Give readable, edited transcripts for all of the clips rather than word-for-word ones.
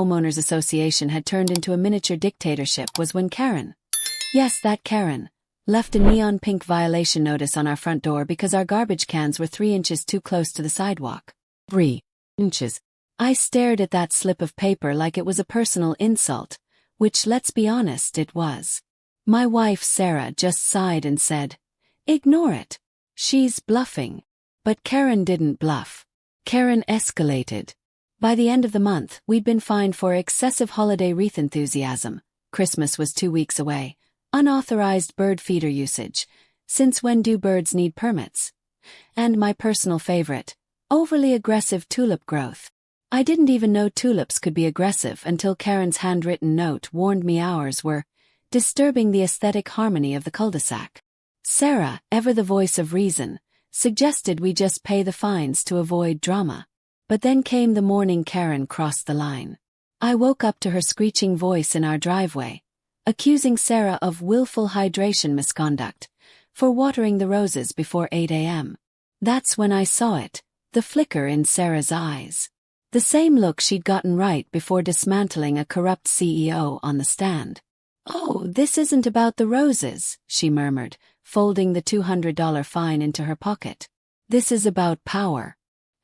Homeowners Association had turned into a miniature dictatorship was when Karen, yes, that Karen, left a neon pink violation notice on our front door because our garbage cans were 3 inches too close to the sidewalk. 3 inches. I stared at that slip of paper like it was a personal insult, which, let's be honest, it was. My wife Sarah just sighed and said, "Ignore it. She's bluffing." But Karen didn't bluff. Karen escalated. By the end of the month, we'd been fined for excessive holiday wreath enthusiasm. Christmas was 2 weeks away. Unauthorized bird feeder usage. Since when do birds need permits? And my personal favorite, overly aggressive tulip growth. I didn't even know tulips could be aggressive until Karen's handwritten note warned me ours were disturbing the aesthetic harmony of the cul-de-sac. Sarah, ever the voice of reason, suggested we just pay the fines to avoid drama. But then came the morning Karen crossed the line. I woke up to her screeching voice in our driveway, accusing Sarah of willful hydration misconduct for watering the roses before 8 a.m. That's when I saw it, the flicker in Sarah's eyes. The same look she'd gotten right before dismantling a corrupt CEO on the stand. "Oh, this isn't about the roses," she murmured, folding the $200 fine into her pocket. "This is about power.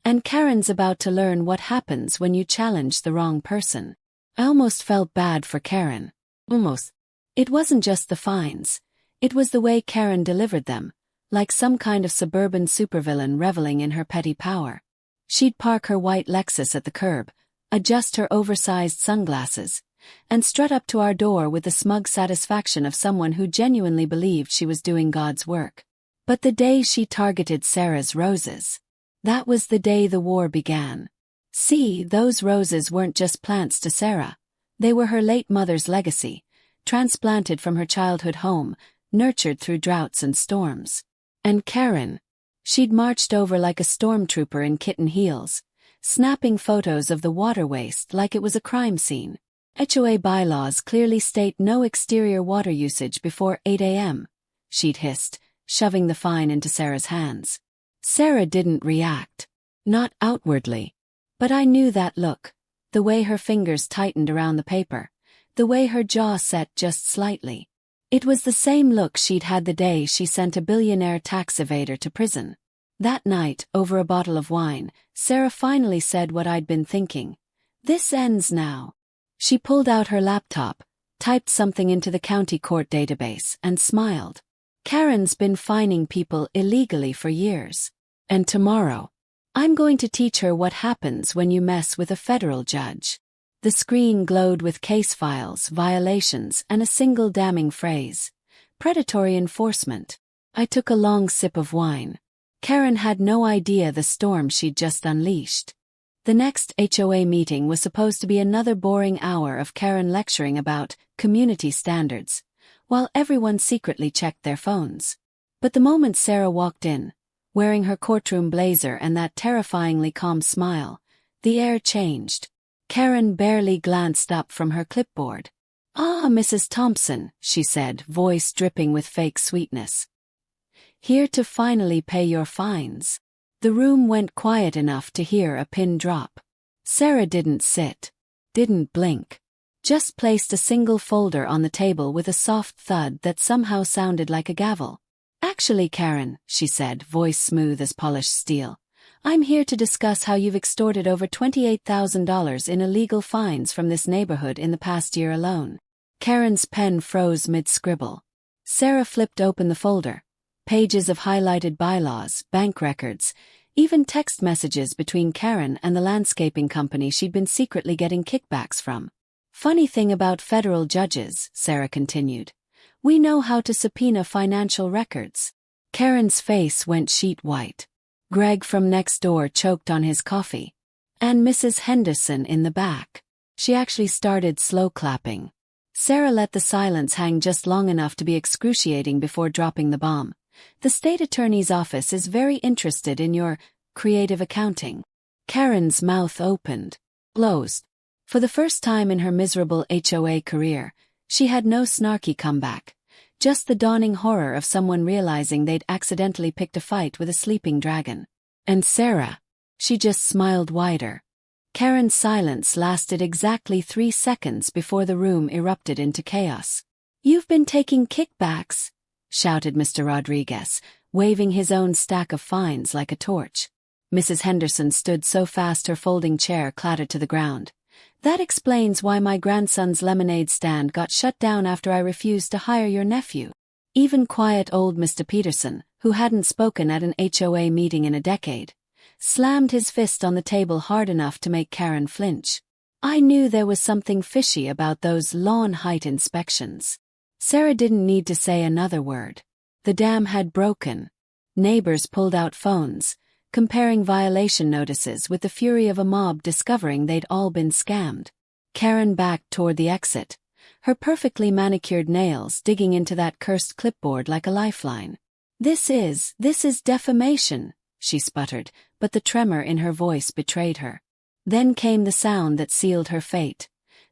And Karen's about to learn what happens when you challenge the wrong person." I almost felt bad for Karen. Almost. It wasn't just the fines. It was the way Karen delivered them, like some kind of suburban supervillain reveling in her petty power. She'd park her white Lexus at the curb, adjust her oversized sunglasses, and strut up to our door with the smug satisfaction of someone who genuinely believed she was doing God's work. But the day she targeted Sarah's roses, that was the day the war began. See, those roses weren't just plants to Sarah. They were her late mother's legacy, transplanted from her childhood home, nurtured through droughts and storms. And Karen, she'd marched over like a stormtrooper in kitten heels, snapping photos of the water waste like it was a crime scene. HOA bylaws clearly state no exterior water usage before 8 a.m., she'd hissed, shoving the fine into Sarah's hands. Sarah didn't react. Not outwardly. But I knew that look, the way her fingers tightened around the paper, the way her jaw set just slightly. It was the same look she'd had the day she sent a billionaire tax evader to prison. That night, over a bottle of wine, Sarah finally said what I'd been thinking. "This ends now." She pulled out her laptop, typed something into the county court database, and smiled. "Karen's been fining people illegally for years. And tomorrow, I'm going to teach her what happens when you mess with a federal judge." The screen glowed with case files, violations, and a single damning phrase: predatory enforcement. I took a long sip of wine. Karen had no idea the storm she'd just unleashed. The next HOA meeting was supposed to be another boring hour of Karen lecturing about community standards, while everyone secretly checked their phones. But the moment Sarah walked in, wearing her courtroom blazer and that terrifyingly calm smile, the air changed. Karen barely glanced up from her clipboard. "Ah, Mrs. Thompson," she said, voice dripping with fake sweetness. "Here to finally pay your fines." The room went quiet enough to hear a pin drop. Sarah didn't sit, didn't blink, just placed a single folder on the table with a soft thud that somehow sounded like a gavel. "Actually, Karen," she said, voice smooth as polished steel, "I'm here to discuss how you've extorted over $28,000 in illegal fines from this neighborhood in the past year alone." Karen's pen froze mid-scribble. Sarah flipped open the folder. Pages of highlighted bylaws, bank records, even text messages between Karen and the landscaping company she'd been secretly getting kickbacks from. "Funny thing about federal judges," Sarah continued. "We know how to subpoena financial records." Karen's face went sheet white. Greg from next door choked on his coffee. And Mrs. Henderson in the back. She actually started slow clapping. Sarah let the silence hang just long enough to be excruciating before dropping the bomb. "The state attorney's office is very interested in your creative accounting." Karen's mouth opened, closed. For the first time in her miserable HOA career, she had no snarky comeback, just the dawning horror of someone realizing they'd accidentally picked a fight with a sleeping dragon. And Sarah, she just smiled wider. Karen's silence lasted exactly 3 seconds before the room erupted into chaos. "You've been taking kickbacks," shouted Mr. Rodriguez, waving his own stack of fines like a torch. Mrs. Henderson stood so fast her folding chair clattered to the ground. "That explains why my grandson's lemonade stand got shut down after I refused to hire your nephew." Even quiet old Mr. Peterson, who hadn't spoken at an HOA meeting in a decade, slammed his fist on the table hard enough to make Karen flinch. "I knew there was something fishy about those lawn height inspections." Sarah didn't need to say another word. The dam had broken. Neighbors pulled out phones, comparing violation notices with the fury of a mob discovering they'd all been scammed. Karen backed toward the exit, her perfectly manicured nails digging into that cursed clipboard like a lifeline. This is defamation," she sputtered, but the tremor in her voice betrayed her. Then came the sound that sealed her fate,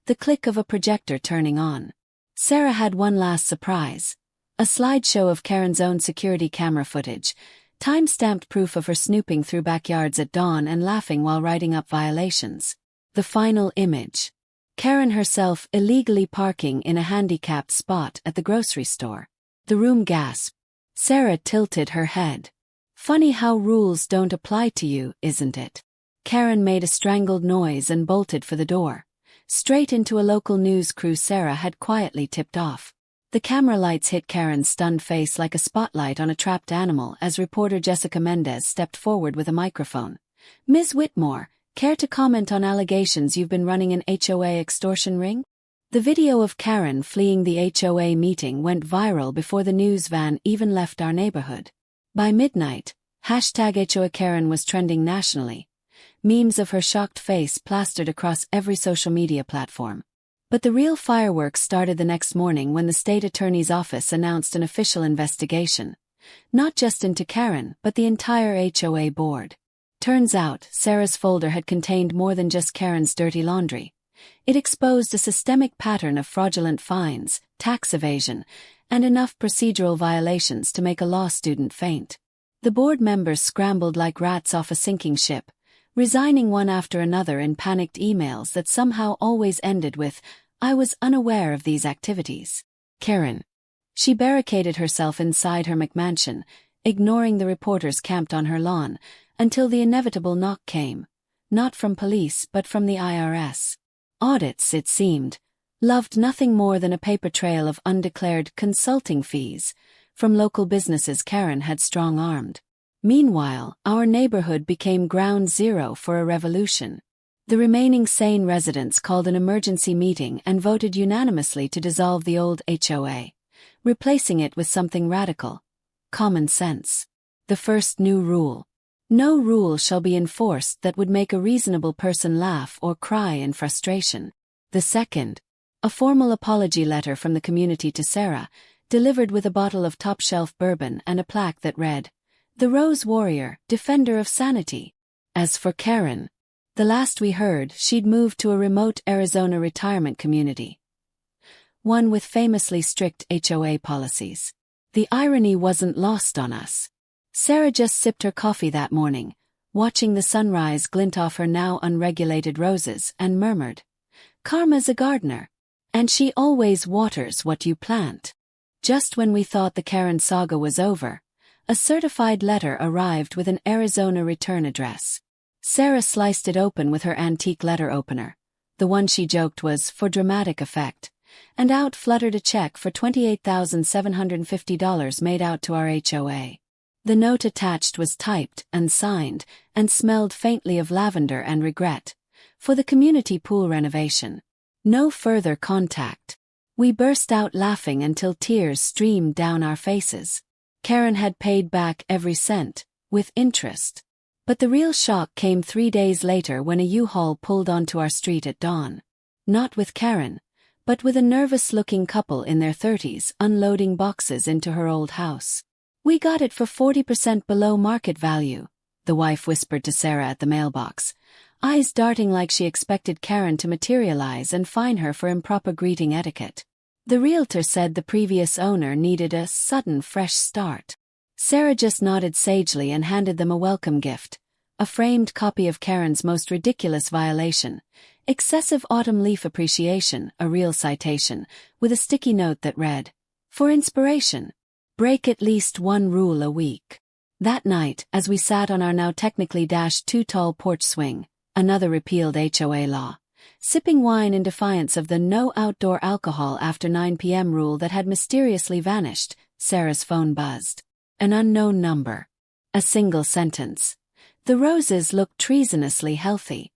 the click of a projector turning on. Sarah had one last surprise. A slideshow of Karen's own security camera footage, time-stamped proof of her snooping through backyards at dawn and laughing while writing up violations. The final image. Karen herself illegally parking in a handicapped spot at the grocery store. The room gasped. Sarah tilted her head. "Funny how rules don't apply to you, isn't it?" Karen made a strangled noise and bolted for the door, straight into a local news crew Sarah had quietly tipped off. The camera lights hit Karen's stunned face like a spotlight on a trapped animal as reporter Jessica Mendez stepped forward with a microphone. "Ms. Whitmore, care to comment on allegations you've been running an HOA extortion ring?" The video of Karen fleeing the HOA meeting went viral before the news van even left our neighborhood. By midnight, #HOA Karen was trending nationally. Memes of her shocked face plastered across every social media platform. But the real fireworks started the next morning when the state attorney's office announced an official investigation, not just into Karen but the entire HOA board. Turns out, Sarah's folder had contained more than just Karen's dirty laundry. It exposed a systemic pattern of fraudulent fines, tax evasion, and enough procedural violations to make a law student faint. The board members scrambled like rats off a sinking ship, resigning one after another in panicked emails that somehow always ended with, "I was unaware of these activities." Karen. She barricaded herself inside her McMansion, ignoring the reporters camped on her lawn, until the inevitable knock came, not from police but from the IRS. Audits, it seemed, loved nothing more than a paper trail of undeclared consulting fees from local businesses Karen had strong-armed. Meanwhile, our neighborhood became ground zero for a revolution. The remaining sane residents called an emergency meeting and voted unanimously to dissolve the old HOA, replacing it with something radical: common sense. The first new rule. No rule shall be enforced that would make a reasonable person laugh or cry in frustration. The second. A formal apology letter from the community to Sarah, delivered with a bottle of top-shelf bourbon and a plaque that read, "The Rose Warrior, Defender of Sanity." As for Karen, the last we heard, she'd moved to a remote Arizona retirement community, one with famously strict HOA policies. The irony wasn't lost on us. Sarah just sipped her coffee that morning, watching the sunrise glint off her now unregulated roses, and murmured, "Karma's a gardener, and she always waters what you plant." Just when we thought the Karen saga was over, a certified letter arrived with an Arizona return address. Sarah sliced it open with her antique letter opener, the one she joked was for dramatic effect, and out fluttered a check for $28,750 made out to our HOA. The note attached was typed and signed and smelled faintly of lavender and regret, for the community pool renovation. No further contact. We burst out laughing until tears streamed down our faces. Karen had paid back every cent, with interest. But the real shock came 3 days later when a U-Haul pulled onto our street at dawn. Not with Karen, but with a nervous-looking couple in their 30s unloading boxes into her old house. "We got it for 40% below market value," the wife whispered to Sarah at the mailbox, eyes darting like she expected Karen to materialize and fine her for improper greeting etiquette. The realtor said the previous owner needed a sudden fresh start. Sarah just nodded sagely and handed them a welcome gift, a framed copy of Karen's most ridiculous violation, excessive autumn leaf appreciation, a real citation, with a sticky note that read, "For inspiration, break at least one rule a week." That night, as we sat on our now technically too tall porch swing, another repealed HOA law, sipping wine in defiance of the no outdoor alcohol after 9 p.m. rule that had mysteriously vanished, Sarah's phone buzzed. An unknown number. A single sentence. The roses looked treasonously healthy.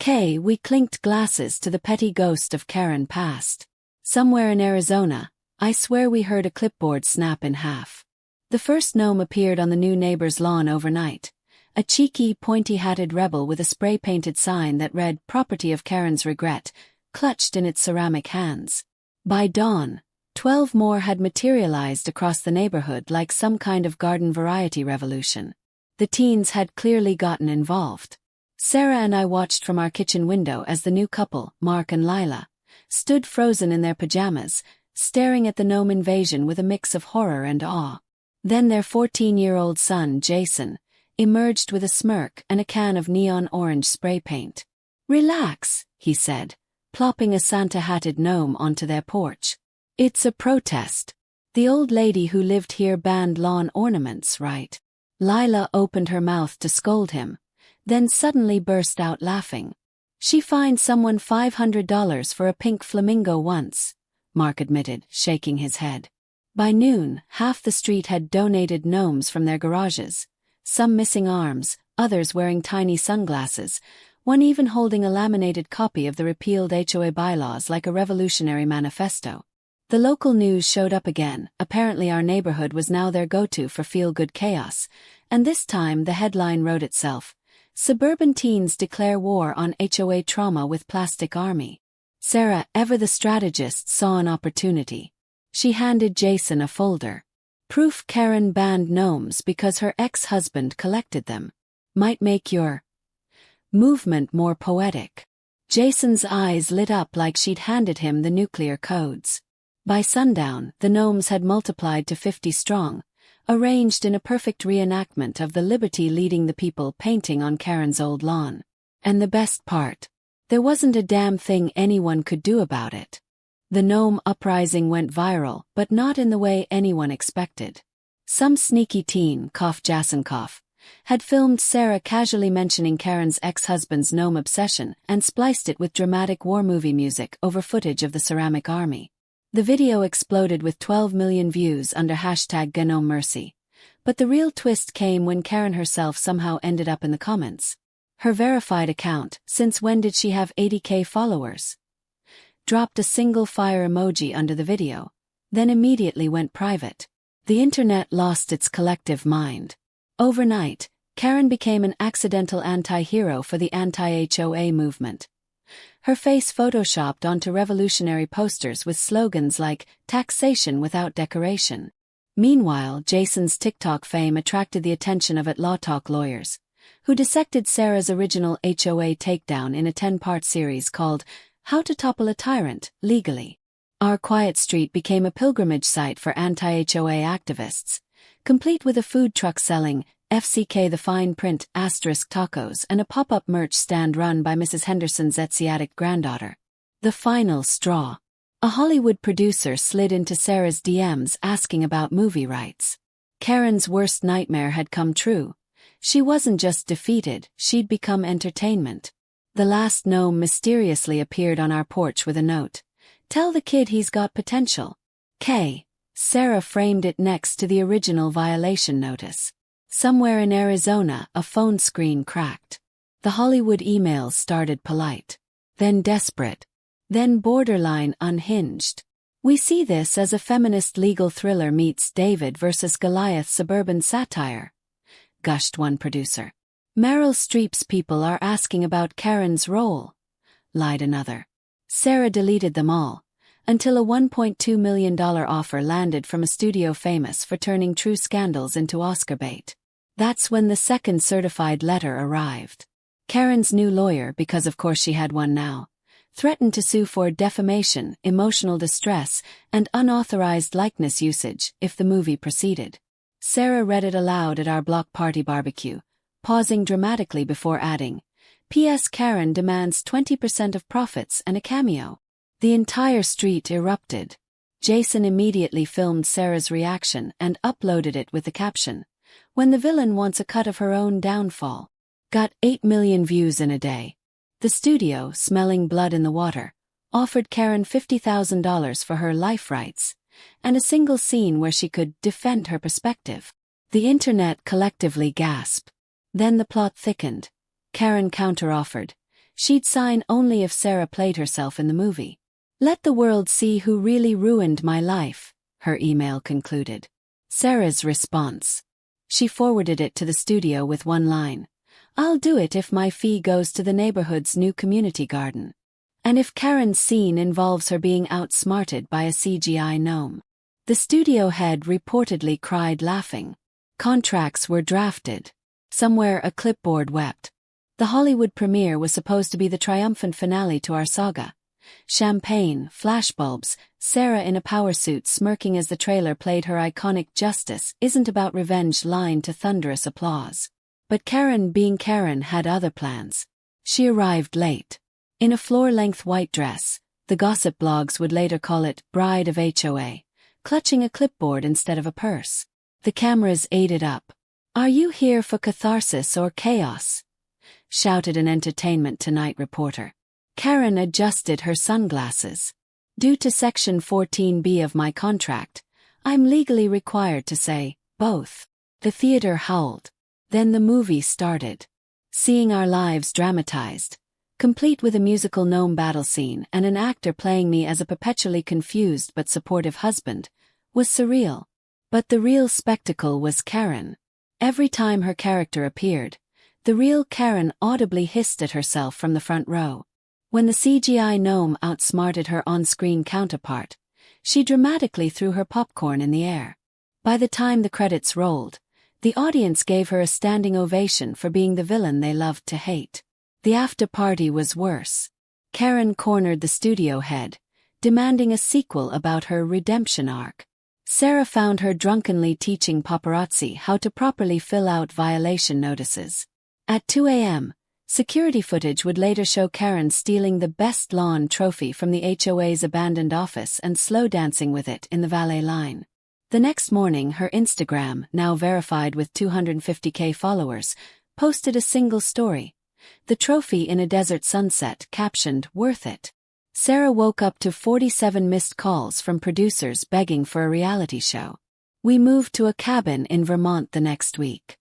We clinked glasses to the petty ghost of Karen past. Somewhere in Arizona, I swear we heard a clipboard snap in half. The first gnome appeared on the new neighbor's lawn overnight. A cheeky, pointy-hatted rebel with a spray-painted sign that read "Property of Karen's Regret," clutched in its ceramic hands. By dawn, 12 more had materialized across the neighborhood like some kind of garden variety revolution. The teens had clearly gotten involved. Sarah and I watched from our kitchen window as the new couple, Mark and Lila, stood frozen in their pajamas, staring at the gnome invasion with a mix of horror and awe. Then their 14-year-old son, Jason, emerged with a smirk and a can of neon orange spray paint. "Relax," he said, plopping a Santa-hatted gnome onto their porch. "It's a protest. The old lady who lived here banned lawn ornaments, right?" Lila opened her mouth to scold him, then suddenly burst out laughing. "She fined someone $500 for a pink flamingo once," Mark admitted, shaking his head. By noon, half the street had donated gnomes from their garages, some missing arms, others wearing tiny sunglasses, one even holding a laminated copy of the repealed HOA bylaws like a revolutionary manifesto. The local news showed up again. Apparently our neighborhood was now their go-to for feel-good chaos, and this time the headline wrote itself, "Suburban Teens Declare War on HOA Trauma with Plastic Army." Sarah, ever the strategist, saw an opportunity. She handed Jason a folder. "Proof Karen banned gnomes because her ex-husband collected them. Might make your movement more poetic." Jason's eyes lit up like she'd handed him the nuclear codes. By sundown, the gnomes had multiplied to 50 strong, arranged in a perfect reenactment of the Liberty leading the people painting on Karen's old lawn. And the best part? There wasn't a damn thing anyone could do about it. The gnome uprising went viral, but not in the way anyone expected. Some sneaky teen, Jason, had filmed Sarah casually mentioning Karen's ex-husband's gnome obsession and spliced it with dramatic war movie music over footage of the ceramic army. The video exploded with 12 million views under #GNomeMercy. But the real twist came when Karen herself somehow ended up in the comments. Her verified account, since when did she have 80K followers? Dropped a single fire emoji under the video, then immediately went private. The internet lost its collective mind. Overnight, Karen became an accidental anti-hero for the anti-HOA movement. Her face photoshopped onto revolutionary posters with slogans like, "Taxation without decoration." Meanwhile, Jason's TikTok fame attracted the attention of Law Talk lawyers, who dissected Sarah's original HOA takedown in a 10-part series called "How to Topple a Tyrant, Legally." Our quiet street became a pilgrimage site for anti-HOA activists, complete with a food truck selling FCK the fine print * tacos and a pop-up merch stand run by Mrs. Henderson's Asiatic granddaughter. The final straw. A Hollywood producer slid into Sarah's DMs asking about movie rights. Karen's worst nightmare had come true. She wasn't just defeated, she'd become entertainment. The last gnome mysteriously appeared on our porch with a note. "Tell the kid he's got potential." Sarah framed it next to the original violation notice. Somewhere in Arizona, a phone screen cracked. The Hollywood emails started polite, then desperate, then borderline unhinged. "We see this as a feminist legal thriller meets David versus Goliath suburban satire," gushed one producer. "Meryl Streep's people are asking about Karen's role," lied another. Sarah deleted them all, until a $1.2 million offer landed from a studio famous for turning true scandals into Oscar bait. That's when the second certified letter arrived. Karen's new lawyer, because of course she had one now, threatened to sue for defamation, emotional distress, and unauthorized likeness usage if the movie proceeded. Sarah read it aloud at our block party barbecue, pausing dramatically before adding, P.S. Karen demands 20% of profits and a cameo. The entire street erupted. Jason immediately filmed Sarah's reaction and uploaded it with the caption, "When the villain wants a cut of her own downfall." Got 8 million views in a day. The studio, smelling blood in the water, offered Karen $50,000 for her life rights, and a single scene where she could defend her perspective. The internet collectively gasped. Then the plot thickened. Karen counter-offered. She'd sign only if Sarah played herself in the movie. "Let the world see who really ruined my life," her email concluded. Sarah's response. She forwarded it to the studio with one line. "I'll do it if my fee goes to the neighborhood's new community garden. And if Karen's scene involves her being outsmarted by a CGI gnome." The studio head reportedly cried laughing. Contracts were drafted. Somewhere a clipboard wept. The Hollywood premiere was supposed to be the triumphant finale to our saga. Champagne, flashbulbs, Sarah in a power suit smirking as the trailer played her iconic "Justice isn't about revenge" line to thunderous applause. But Karen, being Karen, had other plans. She arrived late. In a floor-length white dress, the gossip blogs would later call it "Bride of HOA," clutching a clipboard instead of a purse. The cameras ate it up. "Are you here for catharsis or chaos?" shouted an Entertainment Tonight reporter. Karen adjusted her sunglasses. "Due to Section 14B of my contract, I'm legally required to say both." The theater howled. Then the movie started. Seeing our lives dramatized, complete with a musical gnome battle scene and an actor playing me as a perpetually confused but supportive husband, was surreal. But the real spectacle was Karen. Every time her character appeared, the real Karen audibly hissed at herself from the front row. When the CGI gnome outsmarted her on-screen counterpart, she dramatically threw her popcorn in the air. By the time the credits rolled, the audience gave her a standing ovation for being the villain they loved to hate. The after-party was worse. Karen cornered the studio head, demanding a sequel about her redemption arc. Sarah found her drunkenly teaching paparazzi how to properly fill out violation notices. At 2 a.m., security footage would later show Karen stealing the Best Lawn trophy from the HOA's abandoned office and slow dancing with it in the valet line. The next morning, her Instagram, now verified with 250K followers, posted a single story. The trophy in a desert sunset, captioned, "Worth it." Sarah woke up to 47 missed calls from producers begging for a reality show. We moved to a cabin in Vermont the next week.